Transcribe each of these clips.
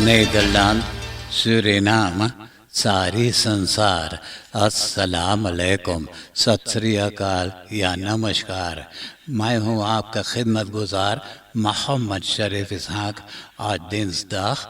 Nederland, Suriname, सारी संसार, अस्सलाम अलैकुम, सत श्री अकाल या नमस्कार। मैं हूँ आपका खिदमत गुजार मोहम्मद शरीफ इसहाक। आज दिन 10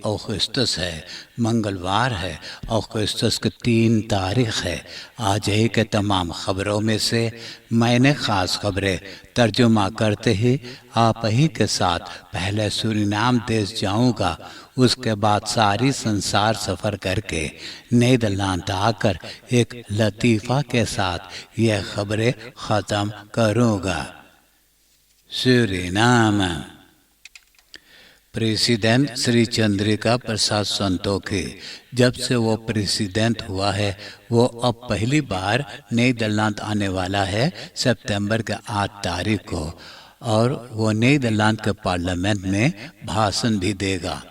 अगस्त है, मंगलवार है। अगस्त की 3 तारीख है। आज ही के तमाम खबरों में से मैंने ख़ास खबरें तर्जुमा करते ही आप ही के साथ पहले सूरीनाम देश जाऊंगा, उसके बाद सारी संसार सफ़र करके नीदरलैंड आकर एक लतीफ़ा के साथ यह खबरें ख़त्म करूँगा। सूरीनाम। प्रेसिडेंट श्री चंद्रिका प्रसाद संतोखी जब से वो प्रेसिडेंट हुआ है, वो अब पहली बार नीदरलैंड आने वाला है सितंबर के 8 तारीख को, और वो नीदरलैंड के पार्लियामेंट में भाषण भी देगा।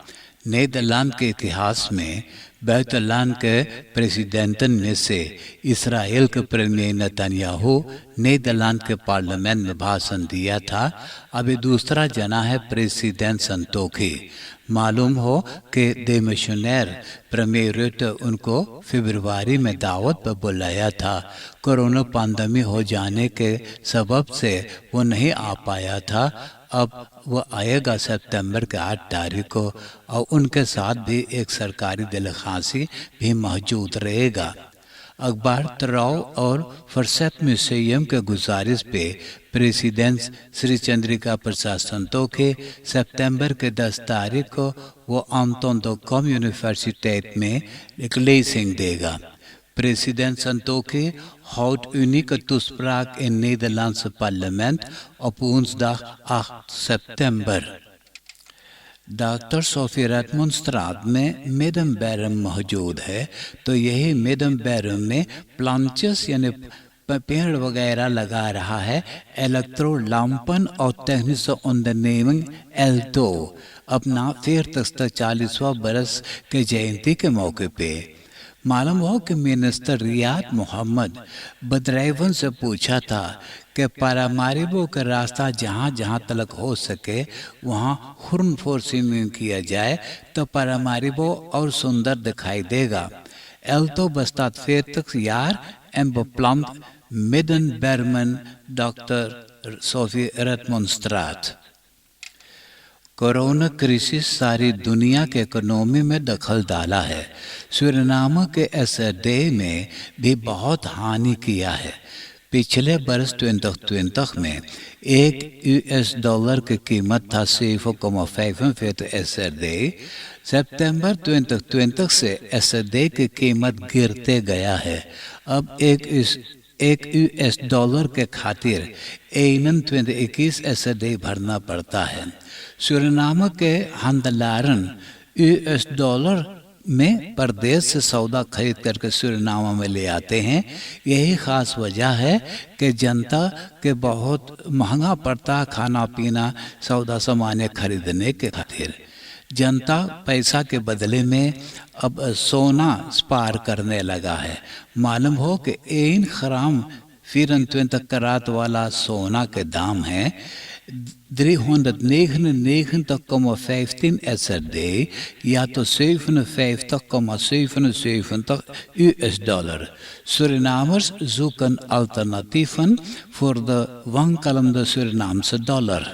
नीदरलैंड के इतिहास में बुitenland के प्रेसिडेंटन में से इसराइल के प्रीमियर नेतन्याहू नीदरलैंड के पार्लियामेंट में भाषण दिया था। अभी दूसरा जना है प्रेसिडेंट संतोखी। मालूम हो कि देमिशनर प्रीमियर रूट उनको फरवरी में दावत पर बुलाया था। कोरोना पैंडेमिक हो जाने के सबब से वो नहीं आ पाया था। अब वो आएगा सितंबर के 8 तारीख को, और उनके साथ भी एक सरकारी दरख्वास्त भी मौजूद रहेगा। अखबार तराव और फरसेट म्यूजियम के गुजारिश पे प्रेसिडेंट श्री चंद्रिका प्रसाद संतोखी सितंबर के 10 तारीख को वो आंतोन कॉम यूनिवर्सिटी में एक लेसिंग देगा। President Santoki houdt unieke toespraak in Nederlandse parlement op woensdag 8 september. Doctor Sophie Redmond स्ट्रात में मेडम बैरम मौजूद है, तो यही मेडम बैरम में प्लांचेस यानी पेड़ वगैरह लगा रहा है। इलेक्ट्रो लाम्पन और टेक्निक अंडरनेमिंग एल्टो अपना 40वां बरस के जयंती के मौके पे। मालूम हो कि मिनिस्टर रियाद मोहम्मद बदराइवन से पूछा था कि पारामारिबो का रास्ता जहाँ जहाँ तलक हो सके वहाँ हुर्न फोर्सिंग किया जाए तो पारामारिबो और सुंदर दिखाई देगा। एल्तो बस्तात 40 यार एम बप्लम्ड मिडन बैरमन डॉक्टर सोफी रेडमोंड स्ट्रात। कोरोना क्राइसिस सारी दुनिया के इकोनॉमी में दखल डाला है। सूरीनाम के एसडे में भी बहुत हानि किया है। पिछले बरस 2020 में $1 की कीमत था 7,45 एसडे। सितंबर 2020 से एसडे की कीमत गिरते गया है। अब एक $1 के खातिर 21 एसडे भरना पड़ता है। सूरीनाम के हंदलारन $1 में परदेश से सौदा खरीद करके सूरीनाम में ले आते हैं। यही खास वजह है कि जनता के बहुत महंगा पड़ता खाना पीना सौदा सामान खरीदने के खातिर। जनता पैसा के बदले में अब सोना स्पार करने लगा है। मालूम हो कि 1 ग्राम 24 करात वाला सोना के दाम है 399,15 एसडे या तो $57,77 Surinamers zoeken alternatieven voor de wankelende Surinaamse dollar.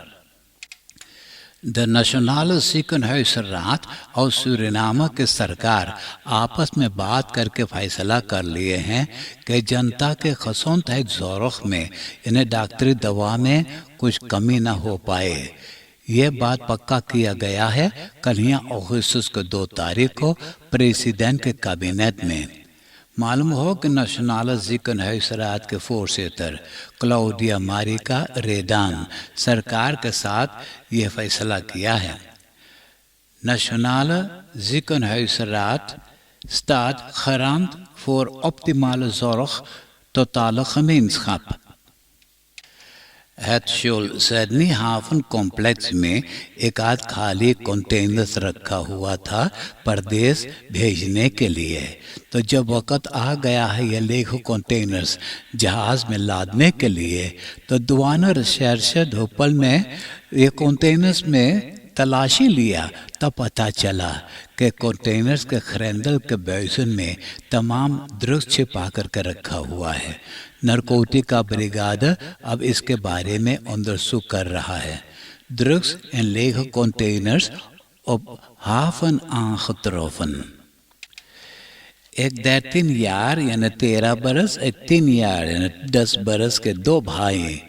The national ziekenhuisraad और सूरीनाम के सरकार आपस में बात करके फैसला कर लिए हैं कि जनता के खसोंत ज़ोरख में यानी डॉक्टरी दवा में कुछ कमी न हो पाए। ये बात पक्का किया गया है कल अगस्त के 2 तारीख को प्रेसिडेंट के कैबिनेट में। मालूम हो कि नेशनल ziekenhuisraad के फोर्सेटर क्लाउडिया मारिका रेडान सरकार के साथ ये फैसला किया है। National ziekenhuisraad staat garant voor optimale zorg totale gemeenschap। Het Sydney हाफन कॉम्प्लेक्स में एक आध खाली कंटेनर्स रखा हुआ था परदेश भेजने के लिए। तो जब वक़्त आ गया है ये लेखों कंटेनर्स जहाज़ में लादने के लिए, तो दुआना शहर से धोपल में ये कंटेनर्स में तलाशी लिया तब पता चला कि कंटेनर्स के खरेंदल के बेसन में तमाम ड्रग्स छिपा करके रखा हुआ है। नारकोटिक का ब्रिगाद अब इसके बारे में अंदरसुख कर रहा है। Drugs in lege containers op haven aangetroffen। एक 13 jaar यानी 13 बरस, एक 3 jaar यानी 10 बरस के दो भाई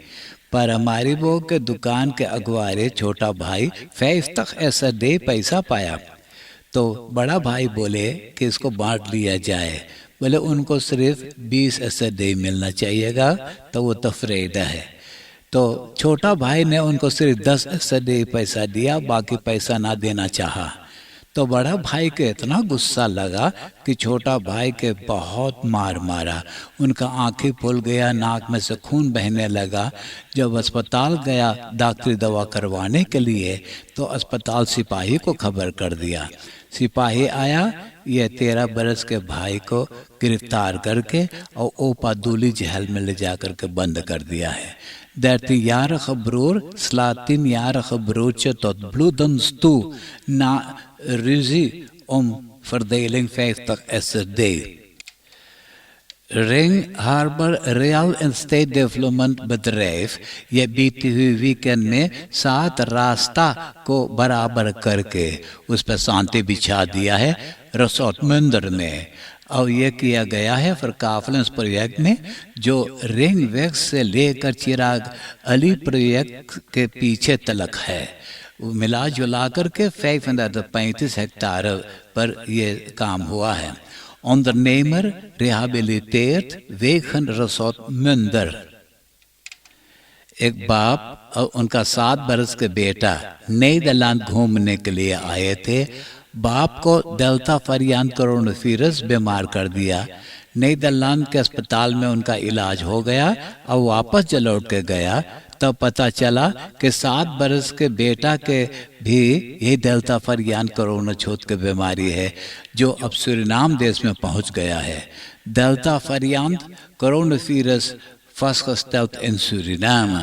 पर हमारी वो के दुकान के अगवारे छोटा भाई 50 ऐसा दे पैसा पाया। तो बड़ा भाई बोले कि इसको बांट लिया जाए। बोले उनको सिर्फ 20 ऐसा दे मिलना चाहिएगा, तो वो तफरीदा है। तो छोटा भाई ने उनको सिर्फ 10 ऐसा दे पैसा दिया, बाकी पैसा ना देना चाहा। तो बड़ा भाई के इतना गुस्सा लगा कि छोटा भाई के बहुत मार मारा। उनका आंखें फूल गया, नाक में से खून बहने लगा। जब अस्पताल गया डॉक्टरी दवा करवाने के लिए तो अस्पताल सिपाही को खबर कर दिया। सिपाही आया, ये 13 बरस के भाई को गिरफ्तार करके और ओपादुली जेल में ले जा करके बंद कर दिया है। 13-jarige broer slaat 10-jarige broertje tot bloedens toe na ruzie om verdeling 50 SRD। Ring harbour real estate development bedrijf ये बीते हुए वीकेंड में 7 रास्ता को बराबर करके उस पर शांति बिछा दिया है रिसोर्ट मंदिर में। और ये किया गया है फॉर प्रोजेक्ट में जो रिंग वेक्स से लेकर चिराग अली प्रोजेक्ट के पीछे तलक है। मिला जुला करके 535 हेक्टार पर ये काम हुआ है। Ondernemer rehabiliteert wegen resort Munder। एक बाप और उनका 7 बरस के बेटा नीदरलैंड घूमने के लिए आए थे। बाप को डेल्टा वेरिएंट कोरोना वायरस बीमार कर दिया। नीदरलैंड के अस्पताल में उनका इलाज हो गया और वापस जब लौट के गया तब पता चला कि 7 बरस के बेटा के भी ये डेल्टा वेरिएंट कोरोना छूत की बीमारी है जो अब सूरीनाम देश में पहुंच गया है। Delta variant corona virus vastgesteld in Suriname।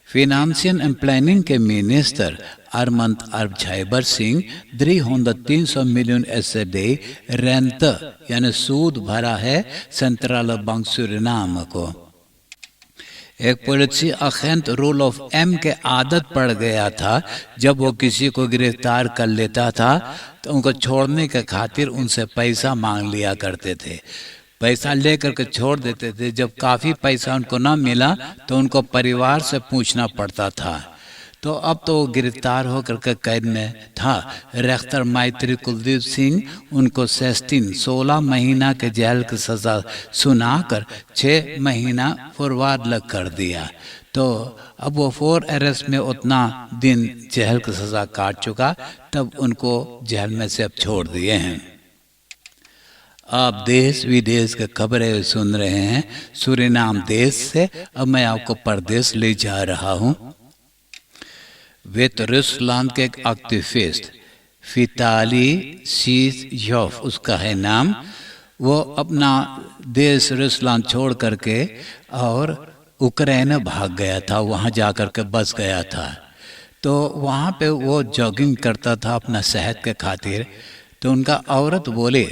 Financial and planning के मिनिस्टर अरमंद अरबझाइबर सिंह 300 मिलियन SRD रेंट यानी सूद भरा है सेंट्रल बैंक सूरीनाम को। एक पुलिस अखेंट रूल ऑफ एम के आदत पड़ गया था। जब वो किसी को गिरफ्तार कर लेता था तो उनको छोड़ने के खातिर उनसे पैसा मांग लिया करते थे। पैसा लेकर के छोड़ देते थे। जब काफ़ी पैसा उनको ना मिला तो उनको परिवार से पूछना पड़ता था। तो अब तो वो गिरफ्तार होकर के कैद में था। रेख्तर मैत्री कुलदीप सिंह उनको 16 महीना के जेल की सज़ा सुनाकर 6 महीना फॉरवर्ड कर दिया। तो अब वो 4 अरेस्ट में उतना दिन जेल की सज़ा काट चुका, तब उनको जेल में से अब छोड़ दिए हैं। आप देश विदेश के खबरें सुन रहे हैं सूरीनाम देश से। अब मैं आपको परदेश ले जा रहा हूँ। विद रूसलैंड के एक एक्टिविस्ट फिताली सीजोफ उसका है नाम। वो अपना देश रूसलैंड छोड़ करके और यूक्रेन भाग गया था। वहाँ जा कर के बस गया था। तो वहाँ पे वो जॉगिंग करता था अपना सेहत के खातिर। तो उनका औरत बोले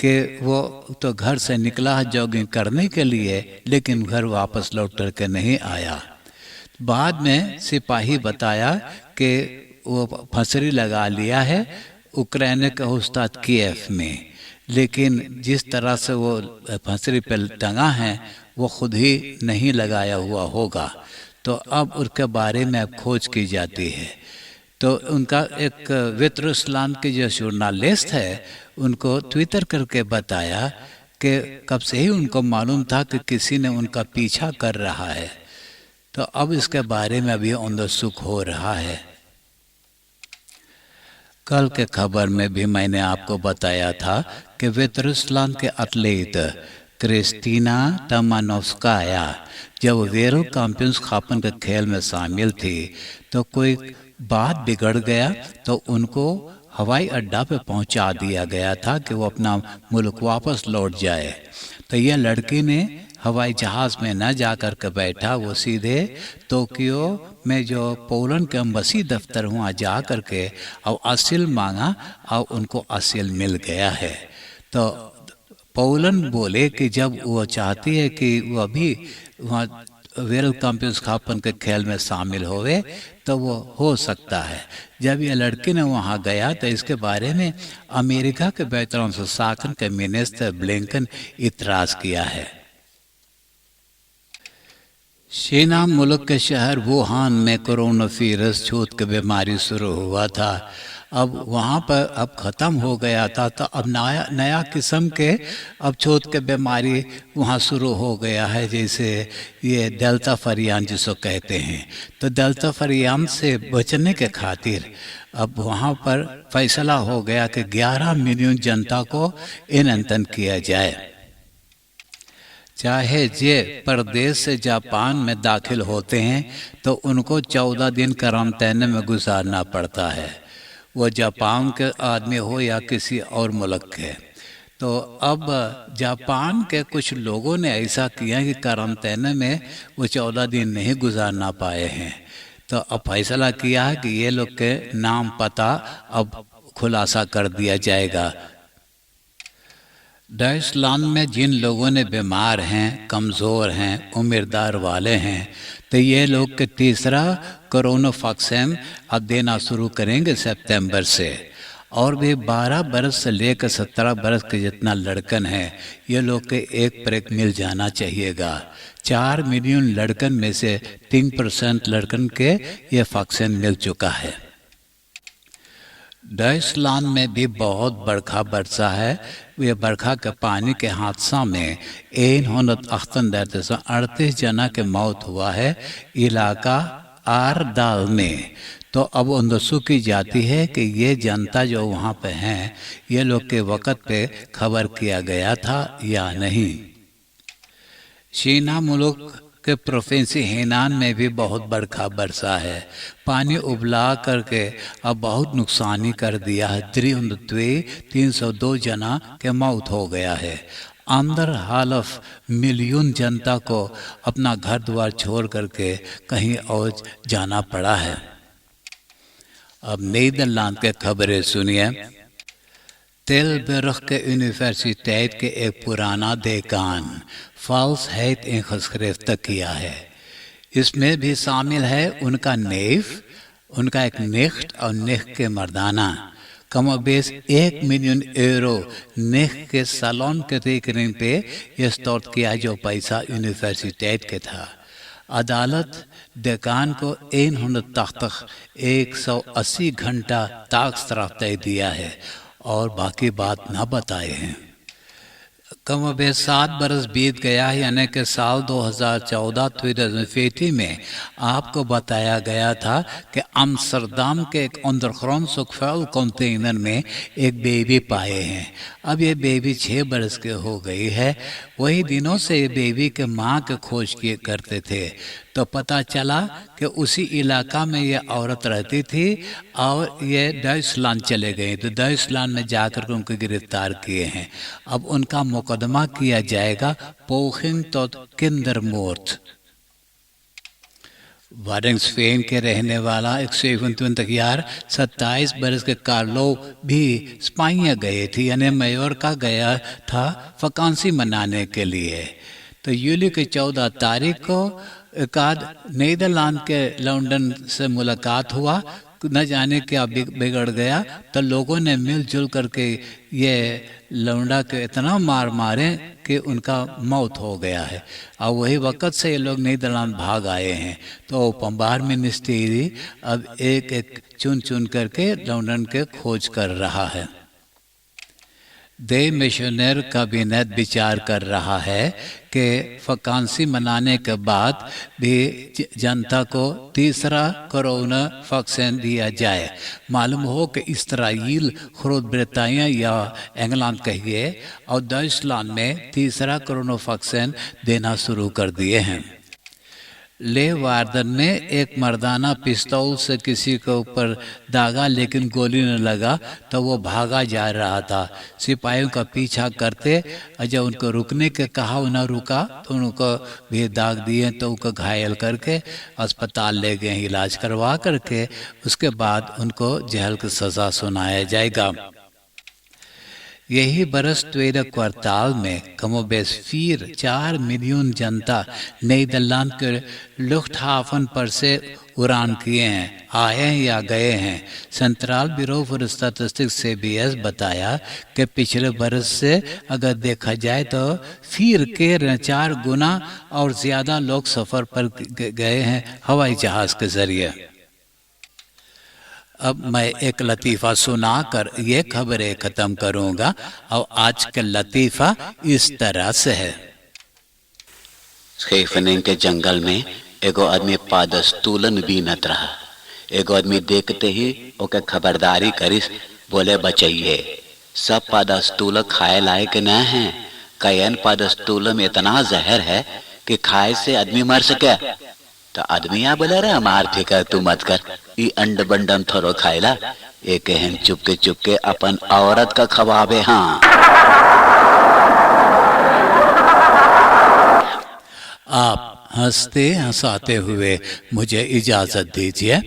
कि वो तो घर से निकला है जॉगिंग करने के लिए, लेकिन घर वापस लौट कर के नहीं आया। बाद में सिपाही बताया कि वो फंसरी लगा लिया है यूक्रेन के उस्ताद कीव में, लेकिन जिस तरह से वो फंसरी पे टंगा है वो खुद ही नहीं लगाया हुआ होगा। तो अब उसके बारे में अब खोज की जाती है। तो उनका एक विद रूसलैंड के जो जर्नलिस्ट है उनको ट्विटर करके बताया कि कब से ही उनको मालूम था कि किसी ने उनका पीछा कर रहा है। तो अब इसके बारे में अभी अंदरसुख हो रहा है। कल के खबर में भी मैंने आपको बताया था कि विद रूसलैंड के एथलीट क्रिस्टीना तमानोव्स्काया जब वेरो चैंपियंस खापन के खेल में शामिल थी तो कोई बात बिगड़ गया तो उनको हवाई अड्डा पे पहुंचा दिया गया था कि वो अपना मुल्क वापस लौट जाए। तो यह लड़की ने हवाई जहाज़ में न जा कर के बैठा, वो सीधे टोक्यो में जो पोलैंड के एम्बेसी दफ्तर वहाँ जा कर के और असील मांगा और उनको असील मिल गया है। तो पोलैंड बोले कि जब वो चाहती है कि वो अभी वहाँ वर्ल्ड कप के खेल में शामिल होवे तो वो हो सकता है। जब ये लड़की ने वहाँ गया तो इसके बारे में अमेरिका के बैतरन शासन के मिनिस्टर ब्लिंकन इतराज़ किया है। चीना मुल्क के शहर वुहान में कोरोना वायरस छूत की बीमारी शुरू हुआ था। अब वहाँ पर अब ख़त्म हो गया था, तो अब नया किस्म के अब छूत के बीमारी वहाँ शुरू हो गया है, जैसे ये डेल्टा वेरिएंट जिसको कहते हैं। तो डेल्टा वेरिएंट से बचने के खातिर अब वहाँ पर फैसला हो गया कि 11 मिलियन जनता को ईंधन किया जाए। चाहे जे परदेश से जापान में दाखिल होते हैं तो उनको 14 दिन क्वारंटाइन में गुजारना पड़ता है, वो जापान के आदमी हो या किसी और मुल्क के। तो अब जापान के कुछ लोगों ने ऐसा किया कि क्वारंटाइन में वो 14 दिन नहीं गुजारना पाए हैं। तो अब फैसला किया है कि ये लोग के नाम पता अब खुलासा कर दिया जाएगा। डाइसलैंड में जिन लोगों ने बीमार हैं, कमज़ोर हैं, उम्रदार वाले हैं, तो ये लोग के तीसरा कोरोना वैक्सीन अब देना शुरू करेंगे सितंबर से। और भी 12 बरस से लेकर 17 बरस के जितना लड़कन हैं, ये लोग के एक प्रेक मिल जाना चाहिएगा। 4 मिलियन लड़कन में से 3% लड़कन के ये वैक्सीन मिल चुका है। डाइसलैंड में भी बहुत बरखा बरसा है। ये बरखा के पानी के हादसा में 138 जना के मौत हुआ है इलाका आरदाल में। तो अब अंदसू की जाती है कि ये जनता जो वहाँ पे हैं, ये लोग के वक़्त पे खबर किया गया था या नहीं। चीना मुल्क के प्रोविंसी हेनान में भी बहुत बरखा बरसा है। पानी उबला करके अब बहुत नुकसानी कर दिया है। 302 जना के मौत हो गया है। अंदर हालफ मिलियन जनता को अपना घर द्वार छोड़ करके कहीं और जाना पड़ा है। अब नीदरलैंड के खबरें सुनिए। तिलबर्ग के यूनिवर्सिटेट के एक पुराना देकान फॉल्स हेट इंखस्क्रिफ्ट किया है। इसमें भी शामिल है उनका नेफ, उनका एक निख्त और निख के मर्दाना। कमोबेश 1 मिलियन यूरो निख के सैलून के रेकरिंग पे यह स्टोर किया जो पैसा यूनिवर्सिटेट के था। अदालत देकान को 180 घंटा ताक तय दिया है और बाकी बात ना बताए हैं। कम अबे 7 बरस बीत गया है, यानी कि साल 2014 में आपको बताया गया था कि अम्स्टरडम के एक अंडरग्राउंड सुखफेल कंटेनर में एक बेबी पाए हैं। अब ये बेबी 6 बरस के हो गई है। वही दिनों से ये बेबी के माँ के खोज किए करते थे, तो पता चला कि उसी इलाका में ये औरत रहती थी और ये डाइसलैंड चले गए। तो डाइसलैंड में जाकर के उनको गिरफ्तार किए हैं। अब उनका मुकदमा किया जाएगा पोखिंग तो किंडरमोर्ट। वारेंग स्पेन के रहने वाला 27 बरस के कार्लो भी स्पाइया गए थे, यानी मयोर्का गया था वकांसी मनाने के लिए। तो यूली की 14 तारीख को एकाध नीदरलैंड के लंदन से मुलाकात हुआ। न जाने क्या बिगड़ गया, तो लोगों ने मिलजुल करके ये लौंडा के इतना मार मारे कि उनका मौत हो गया है। और वही वक़्त से ये लोग नीदरलैंड भाग आए हैं। तो पंबार मिनिस्ट्री अब एक एक चुन चुन करके लंदन के खोज कर रहा है। दे मिशनर कैबिनेट विचार कर रहा है कि वकांसी मनाने के बाद भी जनता को तीसरा कोरोना वैक्सीन दिया जाए। मालूम हो कि इसराइल, ब्रिटेनिया या इंग्लैंड कहिए और डाइसलैंड में तीसरा कोरोना वैक्सीन देना शुरू कर दिए हैं। लेवार्दन ने एक मर्दाना पिस्तौल से किसी के ऊपर दागा, लेकिन गोली न लगा तो वो भागा जा रहा था। सिपाहियों का पीछा करते और जब उनको रुकने के कहा, उन्हें रुका तो उनको भी दाग दिए, तो उनको घायल करके अस्पताल ले गए इलाज करवा करके। उसके बाद उनको जेल की सज़ा सुनाया जाएगा। यही बरस tweede kwartaal में कमोबेश 4 मिलियन जनता नीदरलैंड के लुफ्टहाफन पर से उड़ान किए हैं, आए हैं या गए हैं। Central bureau for statistics CBS बताया कि पिछले बरस से अगर देखा जाए तो फिर के 4 गुना और ज़्यादा लोग सफ़र पर गए हैं हवाई जहाज़ के ज़रिए। अब मैं एक लतीफ़ा सुनाकर ये खबरें ख़त्म करूँगा और आज का लतीफ़ा इस तरह से है। स्केफनिंग के जंगल में एगो आदमी पादस्तूलन बीनत रहा। एगो आदमी देखते ही ओके खबरदारी करिस, बोले बचइए, सब पादस्तूल खाए लायक न हैं। कयन पादस्तूल में इतना जहर है कि खाए से आदमी मर सके। तो आदमी यहाँ बोले रहा, मार फिकर तू मत कर, ई अंड बंडन थोड़ो खाएला, एक हन चुपके चुपके अपन औरत का खवाबे। हाँ, आप हंसते हंसाते हुए मुझे इजाजत दीजिए।